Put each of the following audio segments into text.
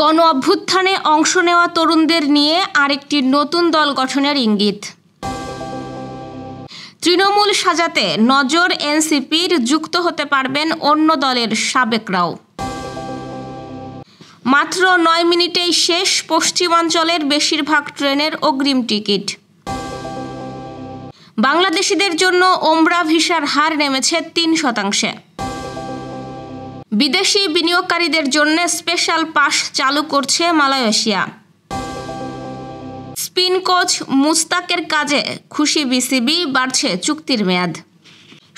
গণ অভ্যুত্থানে অংশ নেওয়া তরুণদের নিয়ে আরেকটি নতুন দল গঠনের ইঙ্গিত। তৃণমূল সাজাতে নজর এনসিপির, যুক্ত হতে পারবেন অন্য দলের সাবেকরাও। মাত্র 9 মিনিটেই শেষ পশ্চিমাঞ্চলের বেশিরভাগ ট্রেনের অগ্রিম টিকিট। বাংলাদেশিদের জন্য ওমরা ভিসার হার নেমেছে 3%। বিদেশি বিনিয়োগকারীদের জন্য স্পেশাল পাস চালু করছে মালয়েশিয়া। স্পিন কোচ মুস্তাকের কাজে খুশি বিসিবি, বাড়ছে চুক্তির মেয়াদ।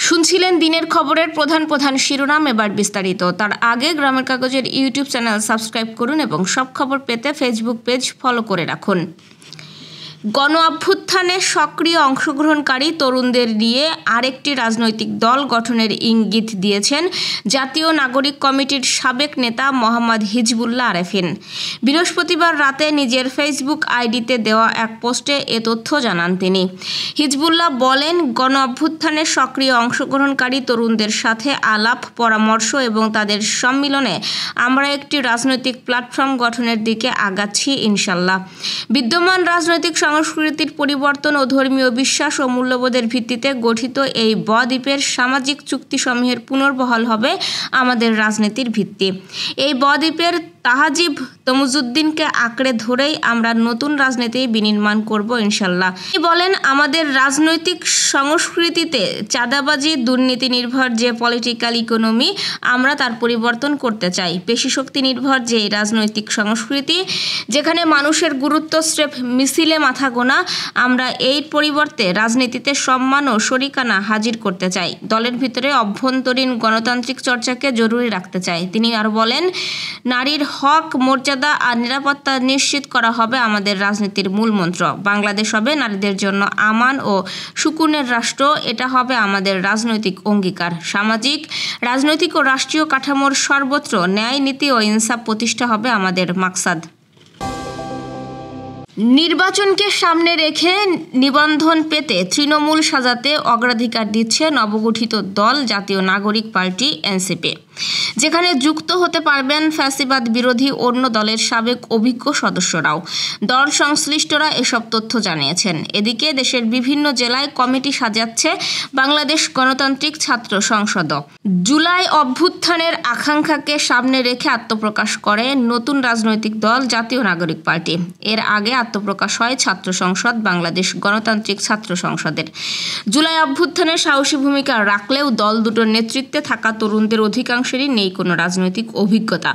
শুনছিলেন দিনের খবরের প্রধান শিরোনাম, এবার বিস্তারিত। তার আগে গ্রামের কাগজের ইউটিউব চ্যানেল সাবস্ক্রাইব করুন এবং সব খবর পেতে ফেসবুক পেজ ফলো করে রাখুন। গণ অভ্যুত্থানে সক্রিয় অংশগ্রহণকারী তরুণদের নিয়ে আরেকটি রাজনৈতিক দল গঠনের ইঙ্গিত দিয়েছেন জাতীয় নাগরিক কমিটির সাবেক নেতা মোহাম্মদ হিজবুল্লাহ আরেফিন। বৃহস্পতিবার রাতে নিজের ফেসবুক আইডিতে দেওয়া এক পোস্টে এ তথ্য জানান তিনি। হিজবুল্লাহ বলেন, গণ অভ্যুত্থানে সক্রিয় অংশগ্রহণকারী তরুণদের সাথে আলাপ পরামর্শ এবং তাদের সম্মিলনে আমরা একটি রাজনৈতিক প্ল্যাটফর্ম গঠনের দিকে আগাচ্ছি ইনশাল্লাহ। বিদ্যমান রাজনৈতিক সংস্কৃতির পরিবর্তন ও ধর্মীয় বিশ্বাস ও মূল্যবোধের ভিত্তিতে গঠিত এই বদ্বীপের সামাজিক চুক্তিসমূহের পুনর্বহাল হবে আমাদের রাজনীতির ভিত্তি। এই বদ্বীপের তাহাজিব তমুজুদ্দিনকে আঁকড়ে ধরেই আমরা নতুন রাজনীতি বিনির্মাণ করব ইনশাল্লাহ। তিনি বলেন, আমাদের রাজনৈতিক সংস্কৃতিতে চাঁদাবাজি, দুর্নীতি নির্ভর যে পলিটিক্যাল ইকোনমি, আমরা তার পরিবর্তন করতে চাই। পেশি শক্তি নির্ভর যে রাজনৈতিক সংস্কৃতি, যেখানে মানুষের গুরুত্ব স্রেফ মিছিলে মাথা গোনা, আমরা এই পরিবর্তে রাজনীতিতে সম্মান ও শরিকানা হাজির করতে চাই। দলের ভিতরে অভ্যন্তরীণ গণতান্ত্রিক চর্চাকে জরুরি রাখতে চাই। তিনি আরও বলেন, নারীর হক, মর্যাদা আর নিরাপত্তা নিশ্চিত করা হবে আমাদের রাজনীতির মূল মন্ত্র। বাংলাদেশ হবে নারীদের জন্য আমান ও সুকুনের রাষ্ট্র, এটা হবে আমাদের রাজনৈতিক অঙ্গীকার। সামাজিক, রাজনৈতিক ও রাষ্ট্রীয় কাঠামোর সর্বত্র ন্যায়, নীতি ও ইনসাফ প্রতিষ্ঠা হবে আমাদের মাকসাদ। নির্বাচনকে সামনে রেখে নিবন্ধন পেতে তৃণমূল সাজাতে অগ্রাধিকার দিচ্ছে নবগঠিত দল জাতীয় নাগরিক পার্টি এনসিপি, যেখানে যুক্ত হতে পারবেন ফ্যাসিবাদ বিরোধী অন্য দলের সাবেক অভিজ্ঞ সদস্যরাও। দল সংশ্লিষ্টরা এসব তথ্য জানিয়েছেন। এদিকে দেশের বিভিন্ন জেলায় কমিটি সাজাচ্ছে বাংলাদেশ গণতান্ত্রিক ছাত্র সংসদ। জুলাই অভ্যুত্থানের আকাঙ্ক্ষাকে সামনে রেখে আত্মপ্রকাশ করে নতুন রাজনৈতিক দল জাতীয় নাগরিক পার্টি। এর আগে আত্মপ্রকাশ হয় ছাত্র সংসদ, বাংলাদেশ গণতান্ত্রিক ছাত্র সংসদের। জুলাই অভ্যুত্থানের সাহসী ভূমিকা রাখলেও দল দুটোর নেতৃত্বে থাকা তরুণদের অধিকাংশেরই নেই কোনো রাজনৈতিক অভিজ্ঞতা।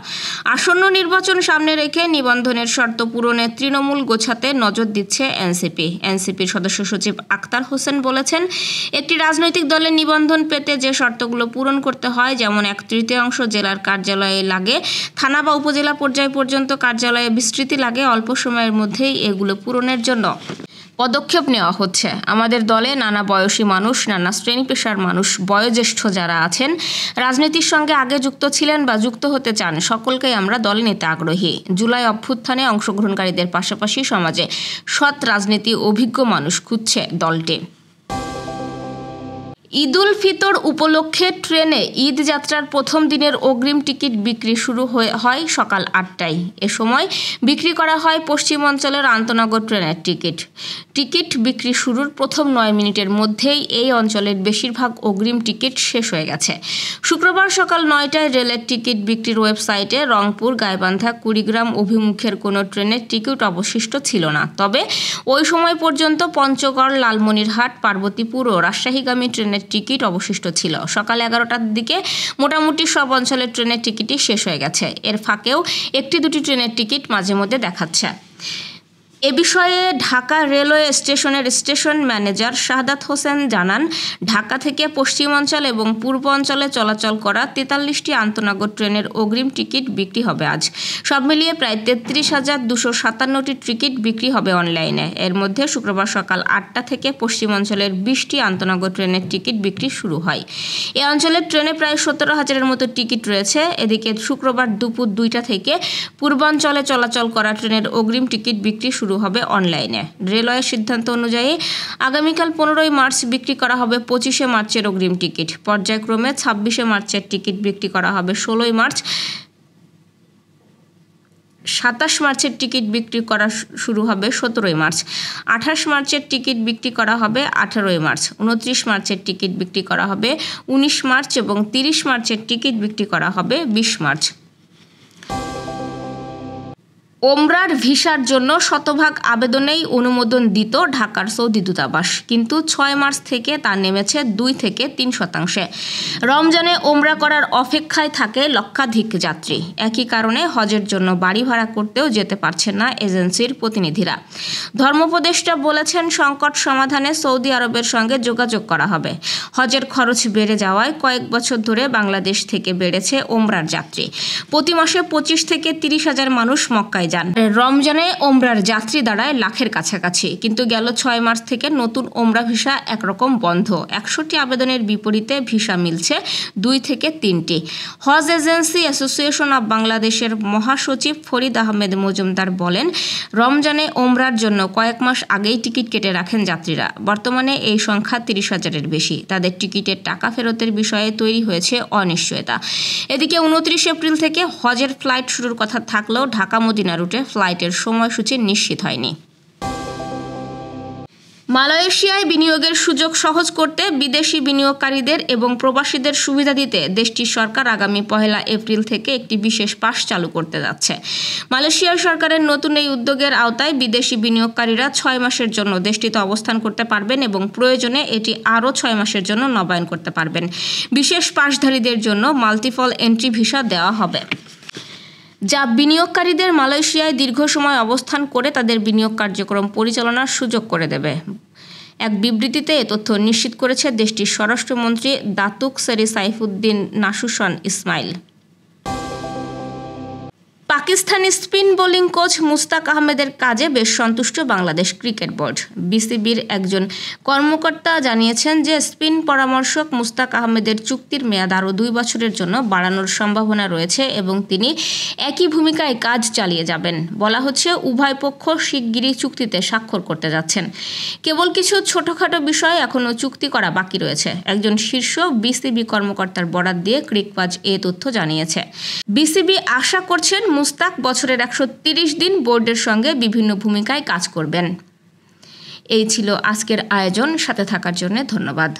আসন্ন নির্বাচন সামনে রেখে নিবন্ধনের শর্ত পূরণে তৃণমূল গোছাতে নজর দিচ্ছে এনসিপি। এনসিপির সদস্য সচিব আক্তার হোসেন বলেছেন, একটি রাজনৈতিক দলের নিবন্ধন পেতে যে শর্তগুলো পূরণ করতে হয়, যেমন 1/3 জেলার কার্যালয়ে লাগে, থানা বা উপজেলা পর্যায় পর্যন্ত কার্যালয়ে বিস্তৃতি লাগে, অল্প সময়ের মধ্যেই এগুলো পূরণের জন্য পদক্ষেপ নেওয়া হচ্ছে। আমাদের দলে নানা বয়সী মানুষ, নানা শ্রেণী পেশার মানুষ, বয়োজ্যেষ্ঠ যারা আছেন, রাজনীতির সঙ্গে আগে যুক্ত ছিলেন বা যুক্ত হতে চান, সকলকেই আমরা দলে নিতে আগ্রহী। জুলাই অভ্যুত্থানে অংশগ্রহণকারীদের পাশাপাশি সমাজে সৎ রাজনীতি অভিজ্ঞ মানুষ খুঁজছে দলটি। ঈদ উল ফিতর উপলক্ষে ট্রেনে ঈদ যাত্রার প্রথম দিনের অগ্রিম টিকিট বিক্রি শুরু হয় সকাল 8টায়। এ সময় বিক্রি করা হয় পশ্চিমাঞ্চলের আন্তনগর ট্রেনের টিকিট বিক্রি শুরুর প্রথম 9 মিনিটের মধ্যেই এই অঞ্চলের বেশিরভাগ অগ্রিম টিকিট শেষ হয়ে গেছে। শুক্রবার সকাল 9টায় রেলের টিকিট বিক্রির ওয়েবসাইটে রংপুর, গাইবান্ধা, কুড়িগ্রাম অভিমুখের কোনো ট্রেনের টিকিট অবশিষ্ট ছিল না। তবে ওই সময় পর্যন্ত পঞ্চগড়, লালমনিরহাট, পার্বতীপুর ও রাজশাহীগামী ট্রেনের টিকিট অবশিষ্ট ছিল। সকাল 11টার দিকে মোটামুটি সব অঞ্চলের ট্রেনের টিকিটই শেষ হয়ে গেছে। এর ফাঁকেও 1-2টি ট্রেনের টিকিট মাঝে মধ্যে দেখাচ্ছে। এ বিষয়ে ঢাকা রেলওয়ে স্টেশনের স্টেশন ম্যানেজার শাহাদাত হোসেন জানান, ঢাকা থেকে পশ্চিমাঞ্চল এবং পূর্ব অঞ্চলে চলাচল করা 43টি আন্তনগর ট্রেনের অগ্রিম টিকিট বিক্রি হবে আজ। সব মিলিয়ে প্রায় 33,257টি টিকিট বিক্রি হবে অনলাইনে। এর মধ্যে শুক্রবার সকাল 8টা থেকে পশ্চিমাঞ্চলের 20টি আন্তনগর ট্রেনের টিকিট বিক্রি শুরু হয়। এ অঞ্চলের ট্রেনে প্রায় 17,000-এর মতো টিকিট রয়েছে। এদিকে শুক্রবার দুপুর 2টা থেকে পূর্বাঞ্চলে চলাচল করা ট্রেনের অগ্রিম টিকিট বিক্রি শুরু হবে অনলাইনে। রেলওয়ের সিদ্ধান্ত অনুযায়ী আগামীকাল 15 মার্চ বিক্রি করা হবে 25 মার্চের অগ্রিম টিকিট। পর্যায়ক্রমে 26 মার্চের টিকিট বিক্রি করা হবে 16 মার্চ, 27 মার্চের টিকিট বিক্রি করা শুরু হবে 17 মার্চ, 28 মার্চের টিকিট বিক্রি করা হবে 18 মার্চ, 29 মার্চের টিকিট বিক্রি করা হবে 19 মার্চ এবং 30 মার্চের টিকিট বিক্রি করা হবে 20 মার্চ। ওমরার ভিসার জন্য শতভাগ আবেদনেই অনুমোদন দিত ঢাকার সৌদি দূতাবাস, কিন্তু 6 মার্চ থেকে তা নেমেছে 2 থেকে 3%। রমজানে ওমরা করার অপেক্ষায় থাকে লক্ষাধিক যাত্রী। একই কারণে হজের জন্য বাড়ি ভাড়া করতেও যেতে পারছেন না এজেন্সির প্রতিনিধিরা। ধর্মোপদেষ্টা বলেছেন, সংকট সমাধানে সৌদি আরবের সঙ্গে যোগাযোগ করা হবে। হজের খরচ বেড়ে যাওয়ায় কয়েক বছর ধরে বাংলাদেশ থেকে বেড়েছে ওমরার যাত্রী। প্রতি মাসে 25 থেকে 30 হাজার মানুষ মক্কায় যান। রমজানে ওমরার যাত্রী দাঁড়ায় লাখের কাছাকাছি, কিন্তু গেল 6 মার্চ থেকে নতুন ওমরা ভিসা একরকম বন্ধ। 100টি আবেদনের বিপরীতে ভিসা মিলছে 2 থেকে 3টি। হজ এজেন্সি অ্যাসোসিয়েশন অব বাংলাদেশের মহাসচিব ফরিদ আহমেদ মজুমদার বলেন, রমজানে ওমরার জন্য কয়েক মাস আগেই টিকিট কেটে রাখেন যাত্রীরা। বর্তমানে এই সংখ্যা 30 হাজারের বেশি। তাদের টিকিটের টাকা ফেরতের বিষয়ে তৈরি হয়েছে অনিশ্চয়তা। এদিকে 29 এপ্রিল থেকে হজের ফ্লাইট শুরুর কথা থাকলেও ঢাকা মদিনা রুটে ফ্লাইটের সময়সূচি নিশ্চিত হয়নি। মালয়েশিয়ায় বিনিয়োগের সুযোগ সহজ করতে বিদেশি বিনিয়োগকারীদের এবং প্রবাসীদের সুবিধা দিতে দেশটির সরকার আগামী 1 এপ্রিল থেকে একটি বিশেষ পাস চালু করতে যাচ্ছে। মালয়েশিয়ার সরকারের নতুন এই উদ্যোগের আওতায় বিদেশি বিনিয়োগকারীরা 6 মাসের জন্য দেশটিতে অবস্থান করতে পারবেন এবং প্রয়োজনে এটি আরও 6 মাসের জন্য নবায়ন করতে পারবেন। বিশেষ পাসধারীদের জন্য মাল্টিপল এন্ট্রি ভিসা দেওয়া হবে, যা বিনিয়োগকারীদের মালয়েশিয়ায় দীর্ঘ সময় অবস্থান করে তাদের বিনিয়োগ কার্যক্রম পরিচালনার সুযোগ করে দেবে। এক বিবৃতিতে এ তথ্য নিশ্চিত করেছে দেশটির স্বরাষ্ট্রমন্ত্রী Datuk Seri Saifuddin Nasution Ismail. Pakistani spin bowling coach Mushtaq আহমেদের কাজে বেশ সন্তুষ্ট বাংলাদেশ ক্রিকেট বোর্ড। বিসিবির একজন কর্মকর্তা জানিয়েছেন যে স্পিন পরামর্শক মুস্তাক আহমেদের চুক্তির মেয়াদ আরও 2 বছরের জন্য বাড়ানোর সম্ভাবনা রয়েছে এবং তিনি একই ভূমিকায় কাজ চালিয়ে যাবেন। বলা হচ্ছে, উভয় পক্ষ শিগগিরই চুক্তিতে স্বাক্ষর করতে যাচ্ছেন। কেবল কিছু ছোটখাটো বিষয়ে এখনও চুক্তি করা বাকি রয়েছে। একজন শীর্ষ বিসিবি কর্মকর্তার বরাত দিয়ে ক্রিকবাজ এ তথ্য জানিয়েছে। বিসিবি আশা করছেন মুস্তাক বছরের 130 দিন বোর্ডের সঙ্গে বিভিন্ন ভূমিকায় কাজ করবেন। এই ছিল আজকের আয়োজন। সাথে থাকার জন্য ধন্যবাদ।